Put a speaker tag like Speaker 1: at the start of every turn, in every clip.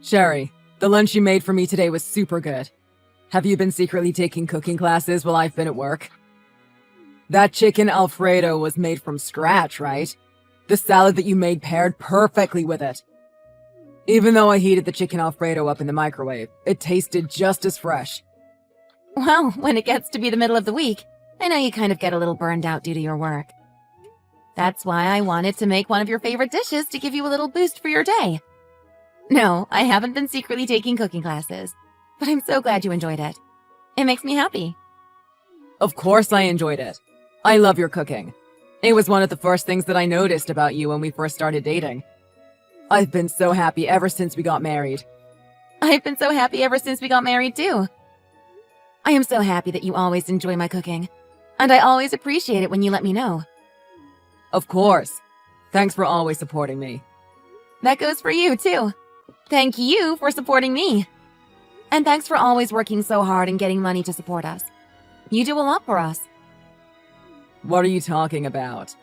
Speaker 1: Sherry, the lunch you made for me today was super good. Have you been secretly taking cooking classes while I've been at work? That chicken Alfredo was made from scratch, right? The salad that you made paired perfectly with it. Even though I heated the chicken Alfredo up in the microwave, it tasted just as fresh.
Speaker 2: Well, when it gets to be the middle of the week, I know you kind of get a little burned out due to your work. That's why I wanted to make one of your favorite dishes to give you a little boost for your day. No, I haven't been secretly taking cooking classes, but I'm so glad you enjoyed it. It makes me happy.
Speaker 1: Of course I enjoyed it. I love your cooking. It was one of the first things that I noticed about you when we first started dating. I've been so happy ever since we got married.
Speaker 2: I've been so happy ever since we got married, too. I am so happy that you always enjoy my cooking, and I always appreciate it when you let me know.
Speaker 1: Of course. Thanks for always supporting me.
Speaker 2: That goes for you, too. Thank you for supporting me. And thanks for always working so hard and getting money to support us. You do a lot for us.
Speaker 1: What are you talking about?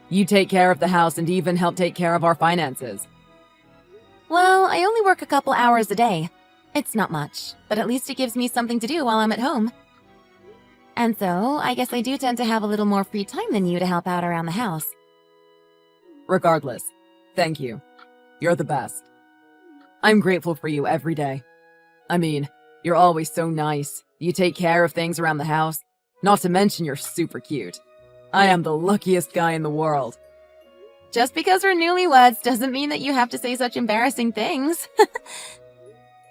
Speaker 1: You take care of the house and even help take care of our finances.
Speaker 2: Well, I only work a couple hours a day. It's not much, but at least it gives me something to do while I'm at home. And so, I guess I do tend to have a little more free time than you to help out around the house.
Speaker 1: Regardless, thank you. You're the best. I'm grateful for you every day. I mean, you're always so nice. You take care of things around the house. Not to mention you're super cute. I am the luckiest guy in the world.
Speaker 2: Just because we're newlyweds doesn't mean that you have to say such embarrassing things. I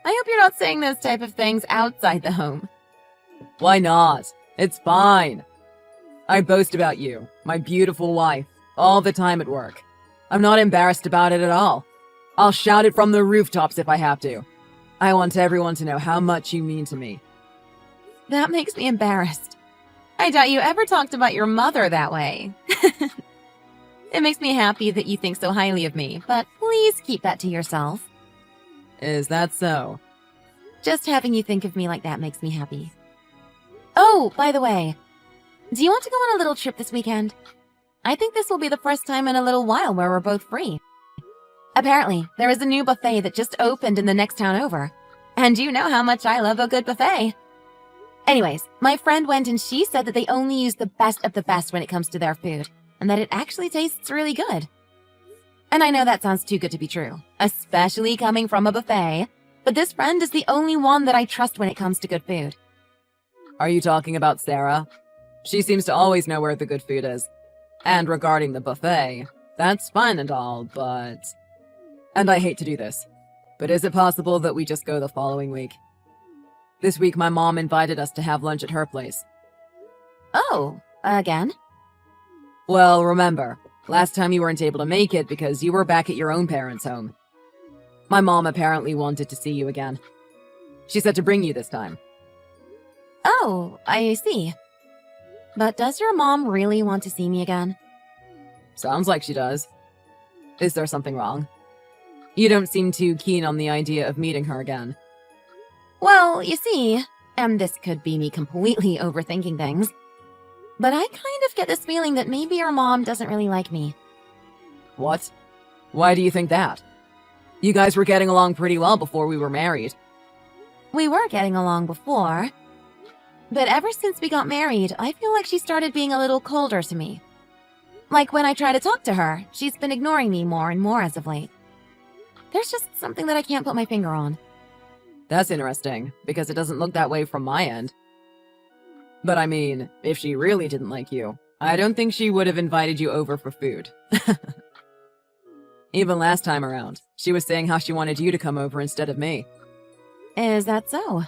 Speaker 2: hope you're not saying those type of things outside the home.
Speaker 1: Why not? It's fine. I boast about you, my beautiful wife, all the time at work. I'm not embarrassed about it at all. I'll shout it from the rooftops if I have to. I want everyone to know how much you mean to me.
Speaker 2: That makes me embarrassed. I doubt you ever talked about your mother that way. It makes me happy that you think so highly of me, but please keep that to yourself.
Speaker 1: Is that so?
Speaker 2: Just having you think of me like that makes me happy. Oh, by the way, do you want to go on a little trip this weekend? I think this will be the first time in a little while where we're both free. Apparently, there is a new buffet that just opened in the next town over. And you know how much I love a good buffet. Anyways, my friend went and she said that they only use the best of the best when it comes to their food, and that it actually tastes really good. And I know that sounds too good to be true, especially coming from a buffet, but this friend is the only one that I trust when it comes to good food.
Speaker 1: Are you talking about Sarah? She seems to always know where the good food is. And regarding the buffet, that's fine and all, but... And I hate to do this, but is it possible that we just go the following week? This week my mom invited us to have lunch at her place.
Speaker 2: Oh, again?
Speaker 1: Well, remember, last time you weren't able to make it because you were back at your own parents' home. My mom apparently wanted to see you again. She said to bring you this time.
Speaker 2: Oh, I see. But does your mom really want to see me again?
Speaker 1: Sounds like she does. Is there something wrong? You don't seem too keen on the idea of meeting her again.
Speaker 2: Well, you see, and this could be me completely overthinking things, but I kind of get this feeling that maybe your mom doesn't really like me.
Speaker 1: What? Why do you think that? You guys were getting along pretty well before we were married.
Speaker 2: We were getting along before, but ever since we got married, I feel like she started being a little colder to me. Like when I try to talk to her, she's been ignoring me more and more as of late. There's just something that I can't put my finger on.
Speaker 1: That's interesting, because it doesn't look that way from my end. But I mean, if she really didn't like you, I don't think she would have invited you over for food. Even last time around, she was saying how she wanted you to come over instead of me.
Speaker 2: Is that so?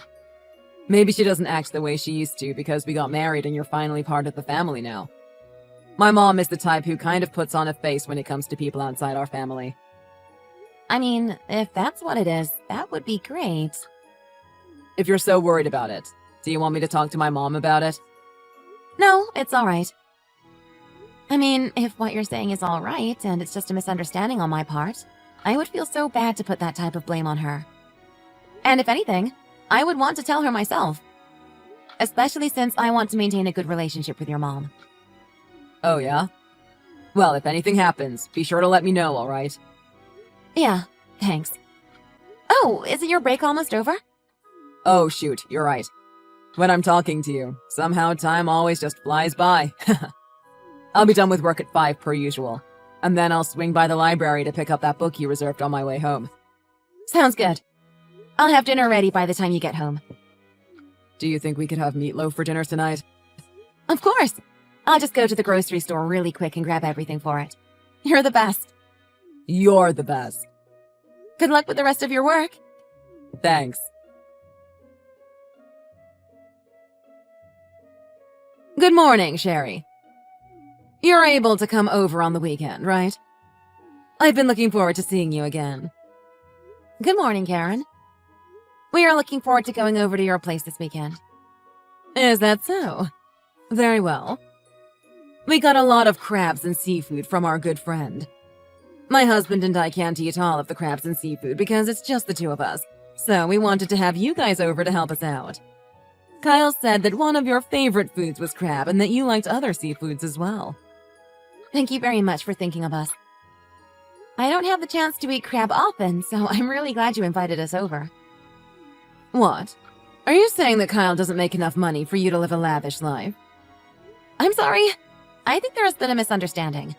Speaker 1: Maybe she doesn't act the way she used to because we got married and you're finally part of the family now. My mom is the type who kind of puts on a face when it comes to people outside our family.
Speaker 2: I mean, if that's what it is, that would be great.
Speaker 1: If you're so worried about it, do you want me to talk to my mom about it?
Speaker 2: No, it's all right. I mean, if what you're saying is all right and it's just a misunderstanding on my part, I would feel so bad to put that type of blame on her. And if anything, I would want to tell her myself. Especially since I want to maintain a good relationship with your mom.
Speaker 1: Oh, yeah? Well, if anything happens, be sure to let me know, all right?
Speaker 2: Yeah, thanks. Oh, isn't your break almost over?
Speaker 1: Oh, shoot, you're right. When I'm talking to you, somehow time always just flies by. I'll be done with work at 5 per usual, and then I'll swing by the library to pick up that book you reserved on my way home.
Speaker 2: Sounds good. I'll have dinner ready by the time you get home.
Speaker 1: Do you think we could have meatloaf for dinner tonight?
Speaker 2: Of course. I'll just go to the grocery store really quick and grab everything for it. You're the best.
Speaker 1: You're the best.
Speaker 2: Good luck with the rest of your work.
Speaker 1: Thanks. Good morning, Sherry. You're able to come over on the weekend, right? I've been looking forward to seeing you again.
Speaker 2: Good morning, Karen. We are looking forward to going over to your place this weekend.
Speaker 1: Is that so? Very well. We got a lot of crabs and seafood from our good friend. My husband and I can't eat all of the crabs and seafood because it's just the two of us, so we wanted to have you guys over to help us out. Kyle said that one of your favorite foods was crab and that you liked other seafoods as well.
Speaker 2: Thank you very much for thinking of us. I don't have the chance to eat crab often, so I'm really glad you invited us over.
Speaker 1: What? Are you saying that Kyle doesn't make enough money for you to live a lavish life?
Speaker 2: I'm sorry. I think there has been a misunderstanding.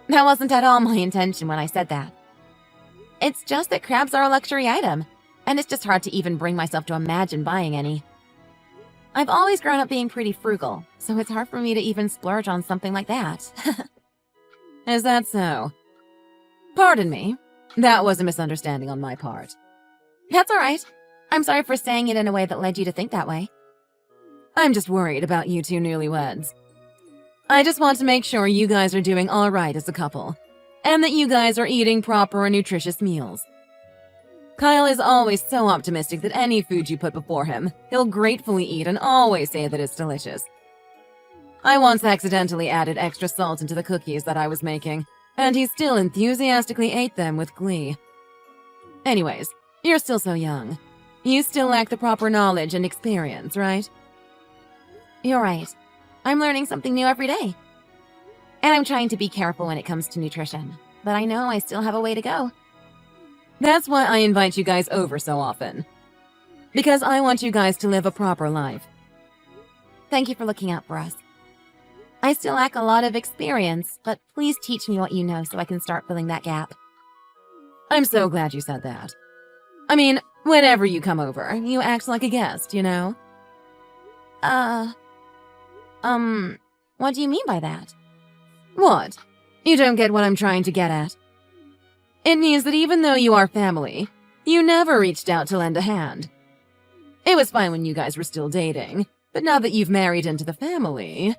Speaker 2: That wasn't at all my intention when I said that. It's just that crabs are a luxury item, and it's just hard to even bring myself to imagine buying any. I've always grown up being pretty frugal, so it's hard for me to even splurge on something like that.
Speaker 1: Is that so? Pardon me. That was a misunderstanding on my part.
Speaker 2: That's all right. I'm sorry for saying it in a way that led you to think that way.
Speaker 1: I'm just worried about you two newlyweds. I just want to make sure you guys are doing all right as a couple, and that you guys are eating proper and nutritious meals. Kyle is always so optimistic that any food you put before him, he'll gratefully eat and always say that it's delicious. I once accidentally added extra salt into the cookies that I was making, and he still enthusiastically ate them with glee. Anyways, you're still so young. You still lack the proper knowledge and experience, right?
Speaker 2: You're right. I'm learning something new every day. And I'm trying to be careful when it comes to nutrition, but I know I still have a way to go.
Speaker 1: That's why I invite you guys over so often. Because I want you guys to live a proper life.
Speaker 2: Thank you for looking out for us. I still lack a lot of experience, but please teach me what you know so I can start filling that gap.
Speaker 1: I'm so glad you said that. I mean, whenever you come over, you act like a guest, you know?
Speaker 2: What do you mean by that?
Speaker 1: What? You don't get what I'm trying to get at. It means that even though you are family, you never reached out to lend a hand. It was fine when you guys were still dating, but now that you've married into the family,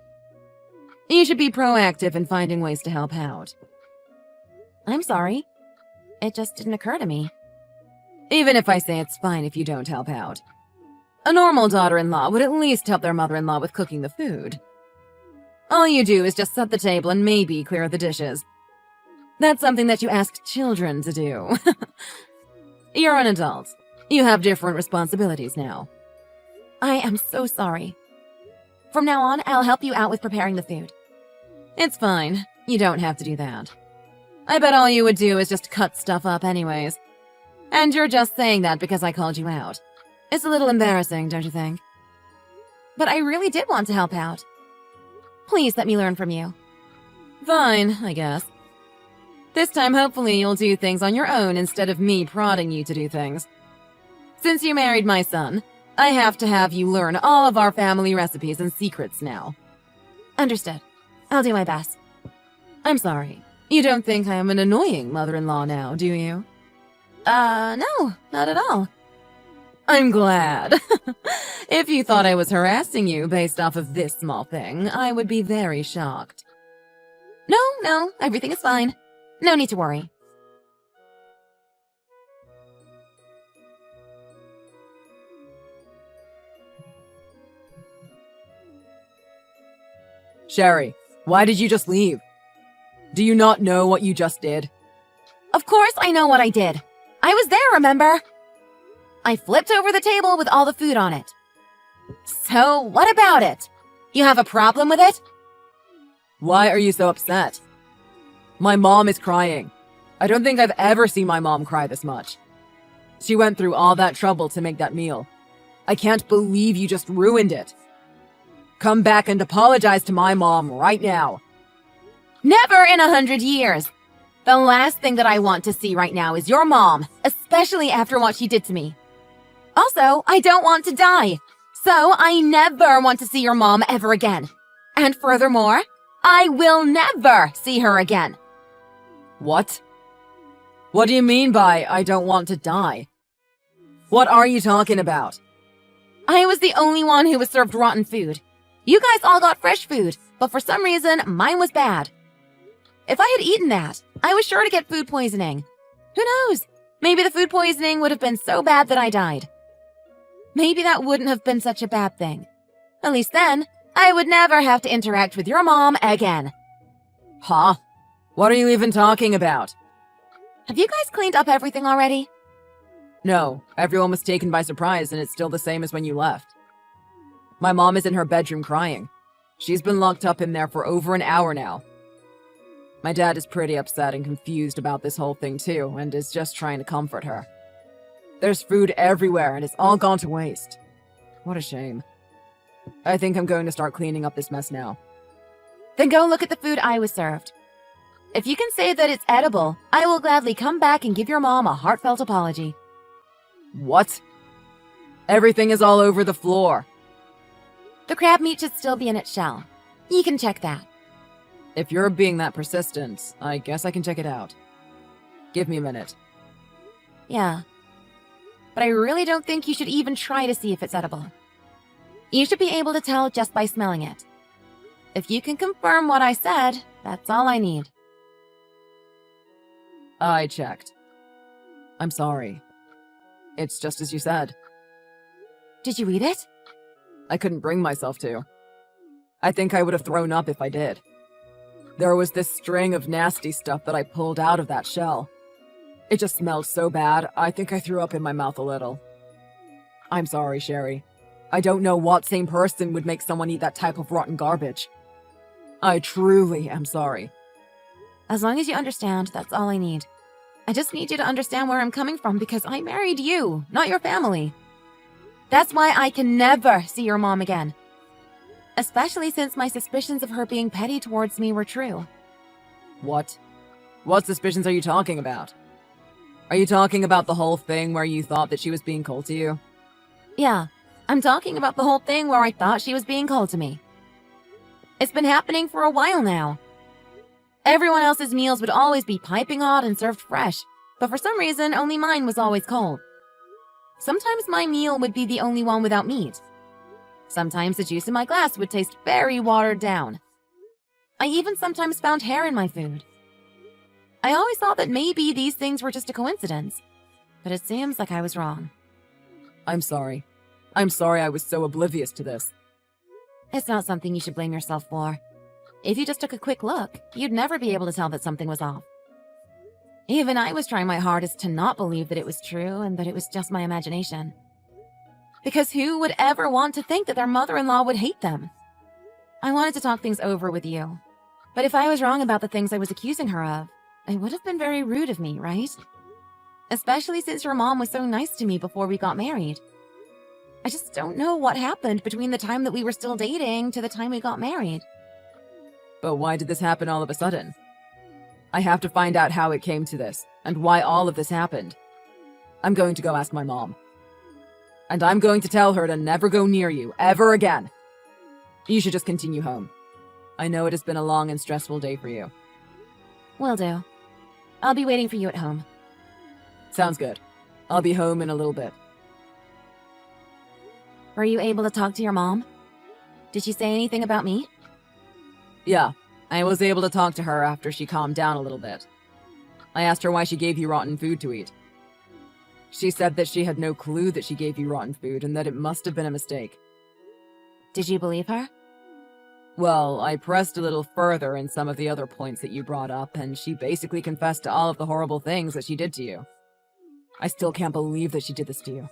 Speaker 1: you should be proactive in finding ways to help out.
Speaker 2: I'm sorry. It just didn't occur to me.
Speaker 1: Even if I say it's fine if you don't help out. A normal daughter-in-law would at least help their mother-in-law with cooking the food. All you do is just set the table and maybe clear the dishes. That's something that you ask children to do. You're an adult. You have different responsibilities now.
Speaker 2: I am so sorry. From now on, I'll help you out with preparing the food.
Speaker 1: It's fine. You don't have to do that. I bet all you would do is just cut stuff up anyways. And you're just saying that because I called you out. It's a little embarrassing, don't you think?
Speaker 2: But I really did want to help out. Please let me learn from you.
Speaker 1: Fine, I guess. This time, hopefully, you'll do things on your own instead of me prodding you to do things. Since you married my son, I have to have you learn all of our family recipes and secrets now.
Speaker 2: Understood. I'll do my best.
Speaker 1: I'm sorry. You don't think I am an annoying mother-in-law now, do you?
Speaker 2: No, not at all.
Speaker 1: I'm glad. If you thought I was harassing you based off of this small thing, I would be very shocked.
Speaker 2: No, everything is fine. No need to worry.
Speaker 1: Sherry, why did you just leave? Do you not know what you just did?
Speaker 2: Of course I know what I did. I was there, remember? I flipped over the table with all the food on it. So, what about it? You have a problem with it?
Speaker 1: Why are you so upset? My mom is crying. I don't think I've ever seen my mom cry this much. She went through all that trouble to make that meal. I can't believe you just ruined it. Come back and apologize to my mom right now.
Speaker 2: Never in 100 years. The last thing that I want to see right now is your mom, especially after what she did to me. Also, I don't want to die, so I never want to see your mom ever again. And furthermore, I will never see her again.
Speaker 1: What? What do you mean by I don't want to die? What are you talking about?
Speaker 2: I was the only one who was served rotten food. You guys all got fresh food, but for some reason, mine was bad. If I had eaten that, I was sure to get food poisoning. Who knows? Maybe the food poisoning would have been so bad that I died. Maybe that wouldn't have been such a bad thing. At least then, I would never have to interact with your mom again.
Speaker 1: Huh? What are you even talking about?
Speaker 2: Have you guys cleaned up everything already?
Speaker 1: No, everyone was taken by surprise and it's still the same as when you left. My mom is in her bedroom crying. She's been locked up in there for over an hour now. My dad is pretty upset and confused about this whole thing too, and is just trying to comfort her. There's food everywhere and it's all gone to waste. What a shame. I think I'm going to start cleaning up this mess now.
Speaker 2: Then go look at the food I was served. If you can say that it's edible, I will gladly come back and give your mom a heartfelt apology.
Speaker 1: What? Everything is all over the floor.
Speaker 2: The crab meat should still be in its shell. You can check that.
Speaker 1: If you're being that persistent, I guess I can check it out. Give me a minute.
Speaker 2: Yeah. But I really don't think you should even try to see if it's edible. You should be able to tell just by smelling it. If you can confirm what I said, that's all I need.
Speaker 1: I checked. I'm sorry. It's just as you said.
Speaker 2: Did you eat it?
Speaker 1: I couldn't bring myself to. I think I would have thrown up if I did. There was this string of nasty stuff that I pulled out of that shell. It just smelled so bad, I think I threw up in my mouth a little. I'm sorry, Sherry. I don't know what sane person would make someone eat that type of rotten garbage. I truly am sorry.
Speaker 2: As long as you understand, that's all I need. I just need you to understand where I'm coming from because I married you, not your family. That's why I can never see your mom again. Especially since my suspicions of her being petty towards me were true.
Speaker 1: What? What suspicions are you talking about? Are you talking about the whole thing where you thought that she was being cold to you?
Speaker 2: Yeah, I'm talking about the whole thing where I thought she was being cold to me. It's been happening for a while now. Everyone else's meals would always be piping hot and served fresh, but for some reason, only mine was always cold. Sometimes my meal would be the only one without meat. Sometimes the juice in my glass would taste very watered down. I even sometimes found hair in my food. I always thought that maybe these things were just a coincidence, but it seems like I was wrong.
Speaker 1: I'm sorry. I'm sorry I was so oblivious to this.
Speaker 2: It's not something you should blame yourself for. If you just took a quick look, you'd never be able to tell that something was off. Even I was trying my hardest to not believe that it was true and that it was just my imagination. Because who would ever want to think that their mother-in-law would hate them? I wanted to talk things over with you. But if I was wrong about the things I was accusing her of, it would have been very rude of me, right? Especially since your mom was so nice to me before we got married. I just don't know what happened between the time that we were still dating to the time we got married.
Speaker 1: But why did this happen all of a sudden? I have to find out how it came to this, and why all of this happened. I'm going to go ask my mom. And I'm going to tell her to never go near you, ever again. You should just continue home. I know it has been a long and stressful day for you.
Speaker 2: Will do. I'll be waiting for you at home.
Speaker 1: Sounds good. I'll be home in a little bit.
Speaker 2: Were you able to talk to your mom? Did she say anything about me?
Speaker 1: Yeah, I was able to talk to her after she calmed down a little bit. I asked her why she gave you rotten food to eat. She said that she had no clue that she gave you rotten food and that it must have been a mistake.
Speaker 2: Did you believe her?
Speaker 1: Well, I pressed a little further in some of the other points that you brought up, and she basically confessed to all of the horrible things that she did to you. I still can't believe that she did this to you.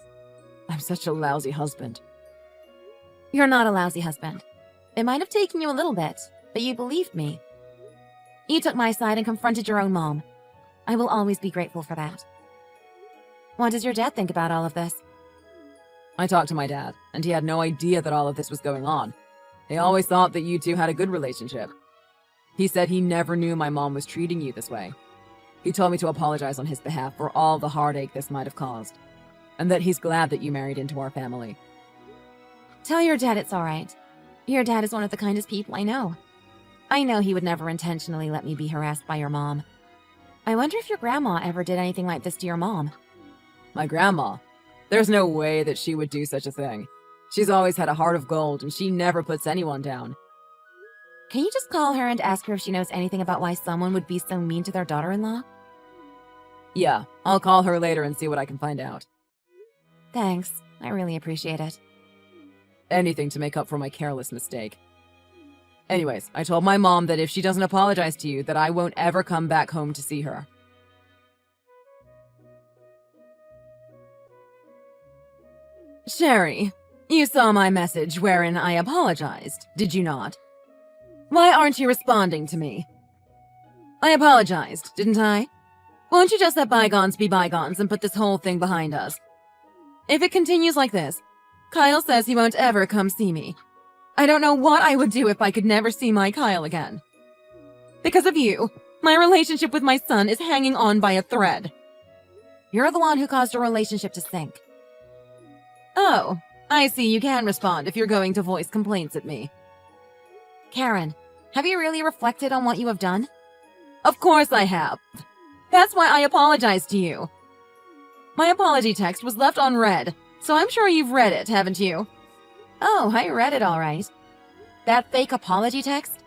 Speaker 1: I'm such a lousy husband.
Speaker 2: You're not a lousy husband. It might have taken you a little bit, but you believed me. You took my side and confronted your own mom. I will always be grateful for that. What does your dad think about all of this?
Speaker 1: I talked to my dad, and he had no idea that all of this was going on. He always thought that you two had a good relationship. He said he never knew my mom was treating you this way. He told me to apologize on his behalf for all the heartache this might have caused, and that he's glad that you married into our family.
Speaker 2: Tell your dad it's all right. Your dad is one of the kindest people I know. I know he would never intentionally let me be harassed by your mom. I wonder if your grandma ever did anything like this to your mom.
Speaker 1: My grandma? There's no way that she would do such a thing. She's always had a heart of gold, and she never puts anyone down.
Speaker 2: Can you just call her and ask her if she knows anything about why someone would be so mean to their daughter-in-law?
Speaker 1: Yeah, I'll call her later and see what I can find out.
Speaker 2: Thanks. I really appreciate it.
Speaker 1: Anything to make up for my careless mistake. Anyways, I told my mom that if she doesn't apologize to you, that I won't ever come back home to see her. Sherry, you saw my message wherein I apologized, did you not? Why aren't you responding to me? I apologized, didn't I? Won't you just let bygones be bygones and put this whole thing behind us? If it continues like this, Kyle says he won't ever come see me. I don't know what I would do if I could never see my Kyle again. Because of you, my relationship with my son is hanging on by a thread.
Speaker 2: You're the one who caused a relationship to sink.
Speaker 1: Oh, I see you can respond if you're going to voice complaints at me.
Speaker 2: Karen, have you really reflected on what you have done?
Speaker 1: Of course I have. That's why I apologized to you. My apology text was left unread, so I'm sure you've read it, haven't you?
Speaker 2: Oh, I read it all right. That fake apology text?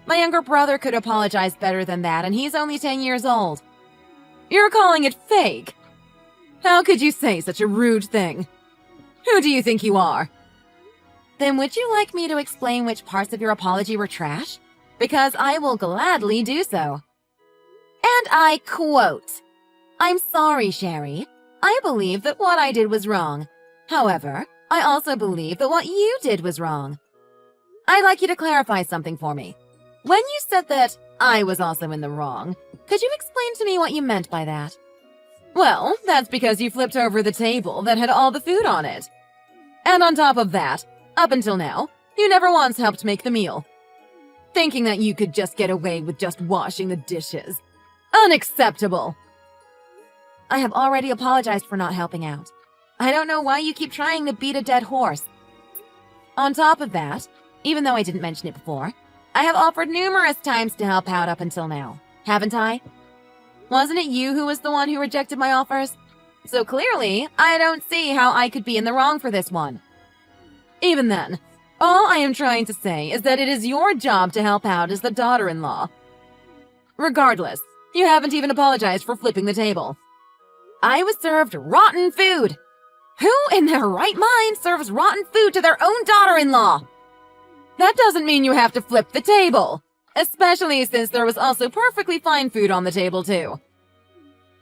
Speaker 2: My younger brother could apologize better than that, and he's only 10 years old.
Speaker 1: You're calling it fake? How could you say such a rude thing? Who do you think you are?
Speaker 2: Then would you like me to explain which parts of your apology were trash? Because I will gladly do so. And I quote, "I'm sorry, Sherry. I believe that what I did was wrong. However, I also believe that what you did was wrong. I'd like you to clarify something for me. When you said that I was also in the wrong, could you explain to me what you meant by that?"
Speaker 1: Well, that's because you flipped over the table that had all the food on it. And on top of that, up until now, you never once helped make the meal. Thinking that you could just get away with just washing the dishes. Unacceptable!
Speaker 2: I have already apologized for not helping out. I don't know why you keep trying to beat a dead horse. On top of that, even though I didn't mention it before, I have offered numerous times to help out up until now, haven't I? Wasn't it you who was the one who rejected my offers? So clearly, I don't see how I could be in the wrong for this one.
Speaker 1: Even then, all I am trying to say is that it is your job to help out as the daughter-in-law. Regardless, you haven't even apologized for flipping the table.
Speaker 2: I was served rotten food. Who in their right mind serves rotten food to their own daughter-in-law?
Speaker 1: That doesn't mean you have to flip the table. Especially since there was also perfectly fine food on the table, too.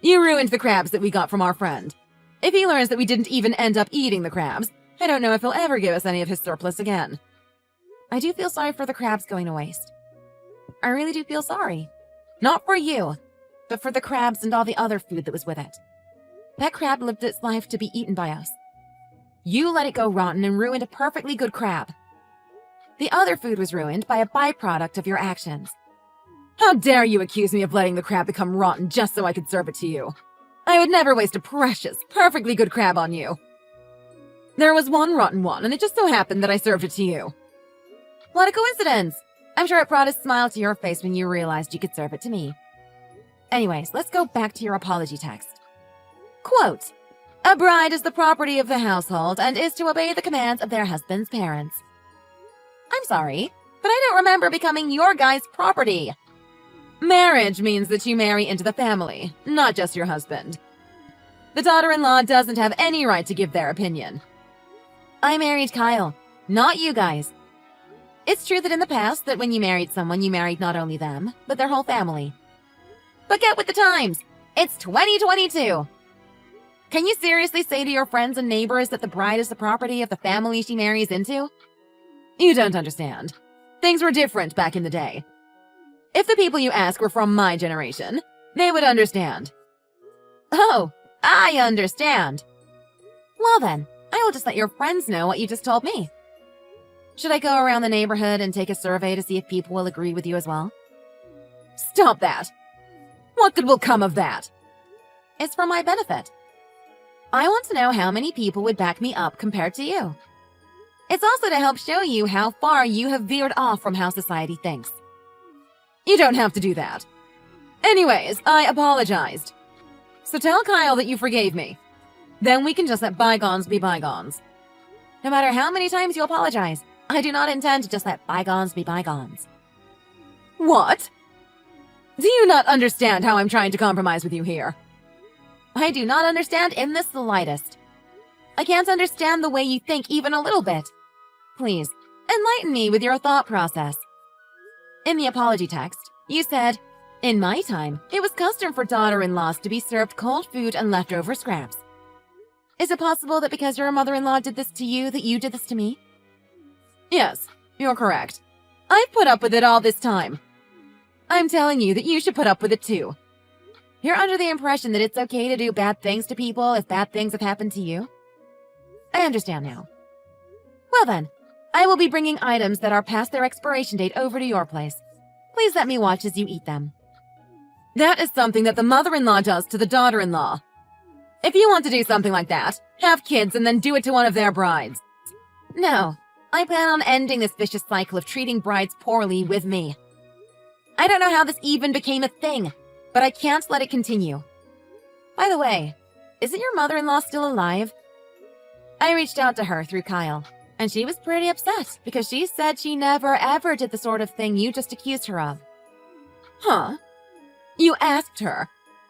Speaker 1: You ruined the crabs that we got from our friend. If he learns that we didn't even end up eating the crabs, I don't know if he'll ever give us any of his surplus again.
Speaker 2: I do feel sorry for the crabs going to waste. I really do feel sorry. Not for you, but for the crabs and all the other food that was with it. That crab lived its life to be eaten by us. You let it go rotten and ruined a perfectly good crab. The other food was ruined by a byproduct of your actions.
Speaker 1: How dare you accuse me of letting the crab become rotten just so I could serve it to you? I would never waste a precious, perfectly good crab on you. There was one rotten one, and it just so happened that I served it to you.
Speaker 2: What a coincidence! I'm sure it brought a smile to your face when you realized you could serve it to me. Anyways, let's go back to your apology text. Quote, "A bride is the property of the household and is to obey the commands of their husband's parents." I'm sorry, but I don't remember becoming your guy's property.
Speaker 1: Marriage means that you marry into the family, not just your husband. The daughter-in-law doesn't have any right to give their opinion.
Speaker 2: I married Kyle, not you guys. It's true that in the past that when you married someone, you married not only them, but their whole family. But get with the times! It's 2022! Can you seriously say to your friends and neighbors that the bride is the property of the family she marries into?
Speaker 1: You don't understand. Things were different back in the day. If the people you ask were from my generation, they would understand.
Speaker 2: Oh, I understand. Well then, I will just let your friends know what you just told me. Should I go around the neighborhood and take a survey to see if people will agree with you as well?
Speaker 1: Stop that! What good will come of that?
Speaker 2: It's for my benefit. I want to know how many people would back me up compared to you. It's also to help show you how far you have veered off from how society thinks.
Speaker 1: You don't have to do that. Anyways, I apologized. So tell Kyle that you forgave me. Then we can just let bygones be bygones.
Speaker 2: No matter how many times you apologize, I do not intend to just let bygones be bygones.
Speaker 1: What? Do you not understand how I'm trying to compromise with you here?
Speaker 2: I do not understand in the slightest. I can't understand the way you think even a little bit. Please, enlighten me with your thought process. In the apology text, you said, "In my time, it was custom for daughter-in-laws to be served cold food and leftover scraps." Is it possible that because your mother-in-law did this to you, that you did this to me?
Speaker 1: Yes, you're correct. I've put up with it all this time. I'm telling you that you should put up with it too.
Speaker 2: You're under the impression that it's okay to do bad things to people if bad things have happened to you? I understand now. Well then, I will be bringing items that are past their expiration date over to your place. Please let me watch as you eat them.
Speaker 1: That is something that the mother-in-law does to the daughter-in-law. If you want to do something like that, have kids and then do it to one of their brides.
Speaker 2: No, I plan on ending this vicious cycle of treating brides poorly with me. I don't know how this even became a thing, but I can't let it continue. By the way, isn't your mother-in-law still alive? I reached out to her through Kyle, and she was pretty upset because she said she never ever did the sort of thing you just accused her of.
Speaker 1: Huh? You asked her?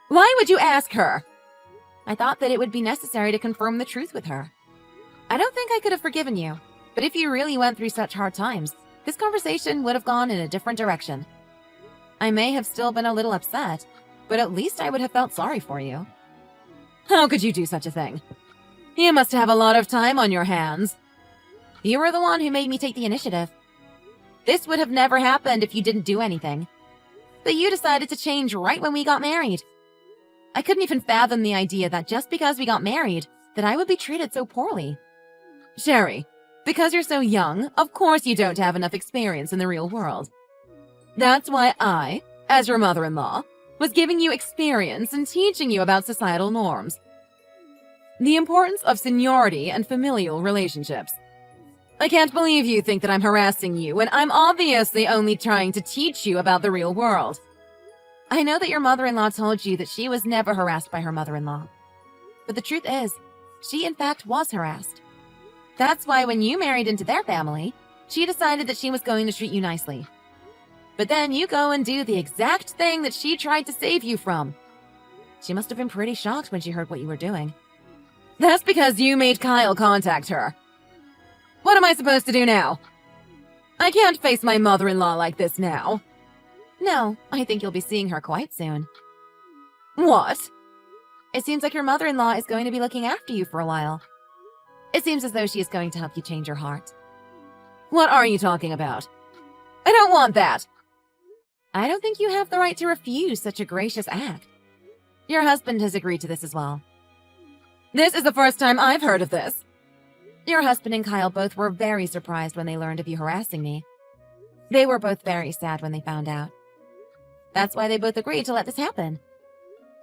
Speaker 1: Why would you ask her?
Speaker 2: I thought that it would be necessary to confirm the truth with her. I don't think I could have forgiven you, but if you really went through such hard times, this conversation would have gone in a different direction. I may have still been a little upset, but at least I would have felt sorry for you.
Speaker 1: How could you do such a thing? You must have a lot of time on your hands.
Speaker 2: You were the one who made me take the initiative. This would have never happened if you didn't do anything. But you decided to change right when we got married. I couldn't even fathom the idea that just because we got married, that I would be treated so poorly.
Speaker 1: Sherry, because you're so young, of course you don't have enough experience in the real world. That's why I, as your mother-in-law, was giving you experience and teaching you about societal norms. The importance of seniority and familial relationships. I can't believe you think that I'm harassing you when I'm obviously only trying to teach you about the real world.
Speaker 2: I know that your mother-in-law told you that she was never harassed by her mother-in-law. But the truth is, she in fact was harassed. That's why when you married into their family, she decided that she was going to treat you nicely. But then you go and do the exact thing that she tried to save you from. She must have been pretty shocked when she heard what you were doing.
Speaker 1: That's because you made Kyle contact her. What am I supposed to do now? I can't face my mother-in-law like this now.
Speaker 2: No, I think you'll be seeing her quite soon.
Speaker 1: What?
Speaker 2: It seems like your mother-in-law is going to be looking after you for a while. It seems as though she is going to help you change your heart.
Speaker 1: What are you talking about? I don't want that.
Speaker 2: I don't think you have the right to refuse such a gracious act. Your husband has agreed to this as well.
Speaker 1: This is the first time I've heard of this.
Speaker 2: Your husband and Kyle both were very surprised when they learned of you harassing me. They were both very sad when they found out. That's why they both agreed to let this happen.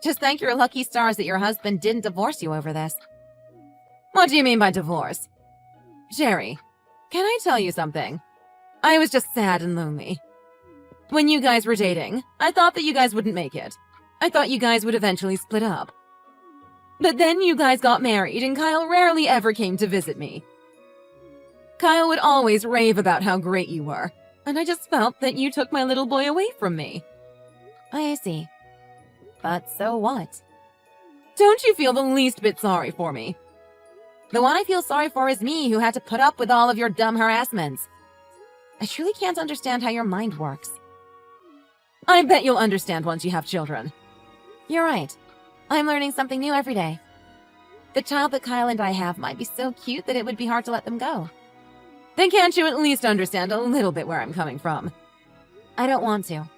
Speaker 2: Just thank your lucky stars that your husband didn't divorce you over this.
Speaker 1: What do you mean by divorce? Sherry, can I tell you something? I was just sad and lonely. When you guys were dating, I thought that you guys wouldn't make it. I thought you guys would eventually split up. But then you guys got married and Kyle rarely ever came to visit me. Kyle would always rave about how great you were, and I just felt that you took my little boy away from me.
Speaker 2: I see. But so what?
Speaker 1: Don't you feel the least bit sorry for me?
Speaker 2: The one I feel sorry for is me, who had to put up with all of your dumb harassments. I truly can't understand how your mind works.
Speaker 1: I bet you'll understand once you have children.
Speaker 2: You're right. I'm learning something new every day. The child that Kyle and I have might be so cute that it would be hard to let them go.
Speaker 1: Then can't you at least understand a little bit where I'm coming from?
Speaker 2: I don't want to.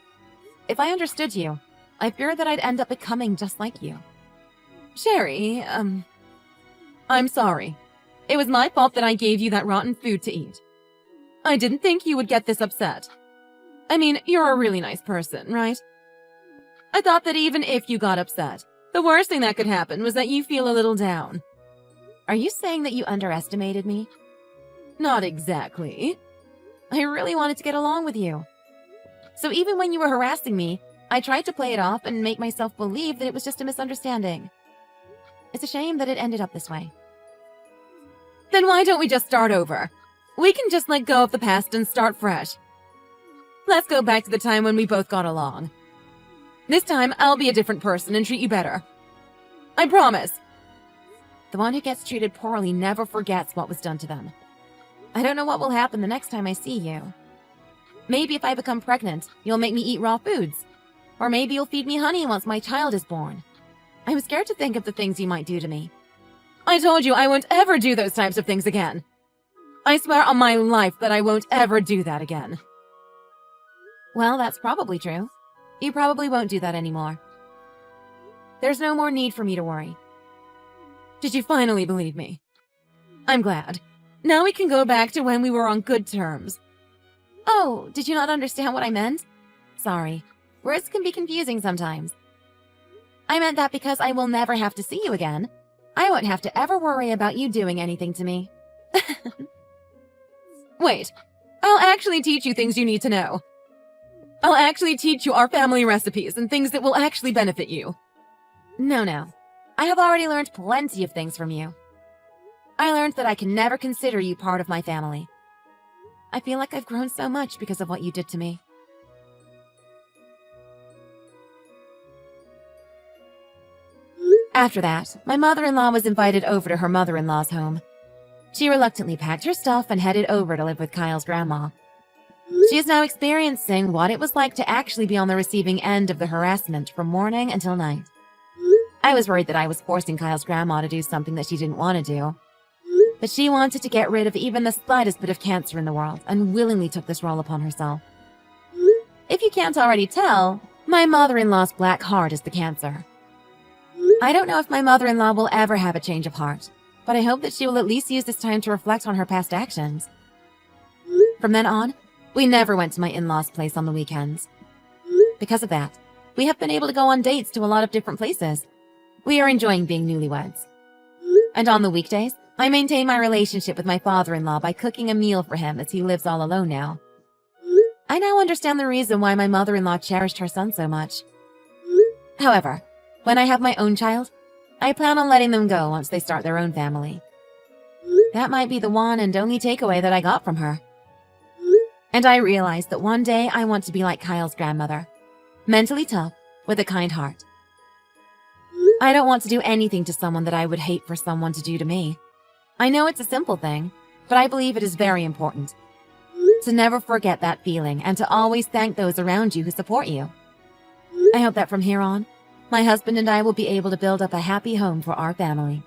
Speaker 2: If I understood you, I fear that I'd end up becoming just like you. Sherry, I'm sorry. It was my fault that I gave you that rotten food to eat. I didn't think you would get this upset. I mean, you're a really nice person, right? I thought that even if you got upset, the worst thing that could happen was that you feel a little down. Are you saying that you underestimated me? Not exactly. I really wanted to get along with you. So even when you were harassing me, I tried to play it off and make myself believe that it was just a misunderstanding. It's a shame that it ended up this way. Then why don't we just start over? We can just let go of the past and start fresh. Let's go back to the time when we both got along. This time, I'll be a different person and treat you better. I promise. The one who gets treated poorly never forgets what was done to them. I don't know what will happen the next time I see you. Maybe if I become pregnant, you'll make me eat raw foods. Or maybe you'll feed me honey once my child is born. I'm scared to think of the things you might do to me. I told you I won't ever do those types of things again. I swear on my life that I won't ever do that again. Well, that's probably true. You probably won't do that anymore. There's no more need for me to worry. Did you finally believe me? I'm glad. Now we can go back to when we were on good terms. Oh, did you not understand what I meant? Sorry. Words can be confusing sometimes. I meant that because I will never have to see you again, I won't have to ever worry about you doing anything to me. Wait, I'll actually teach you things you need to know. I'll actually teach you our family recipes and things that will actually benefit you. No. I have already learned plenty of things from you. I learned that I can never consider you part of my family. I feel like I've grown so much because of what you did to me. After that, my mother-in-law was invited over to her mother-in-law's home. She reluctantly packed her stuff and headed over to live with Kyle's grandma. She is now experiencing what it was like to actually be on the receiving end of the harassment from morning until night. I was worried that I was forcing Kyle's grandma to do something that she didn't want to do. But she wanted to get rid of even the slightest bit of cancer in the world and willingly took this role upon herself. If you can't already tell, my mother-in-law's black heart is the cancer. I don't know if my mother-in-law will ever have a change of heart, but I hope that she will at least use this time to reflect on her past actions. From then on, we never went to my in-laws' place on the weekends. Because of that, we have been able to go on dates to a lot of different places. We are enjoying being newlyweds. And on the weekdays, I maintain my relationship with my father-in-law by cooking a meal for him as he lives all alone now. I now understand the reason why my mother-in-law cherished her son so much. However, when I have my own child, I plan on letting them go once they start their own family. That might be the one and only takeaway that I got from her. And I realized that one day I want to be like Kyle's grandmother, mentally tough, with a kind heart. I don't want to do anything to someone that I would hate for someone to do to me. I know it's a simple thing, but I believe it is very important. To never forget that feeling and to always thank those around you who support you. I hope that from here on, my husband and I will be able to build up a happy home for our family.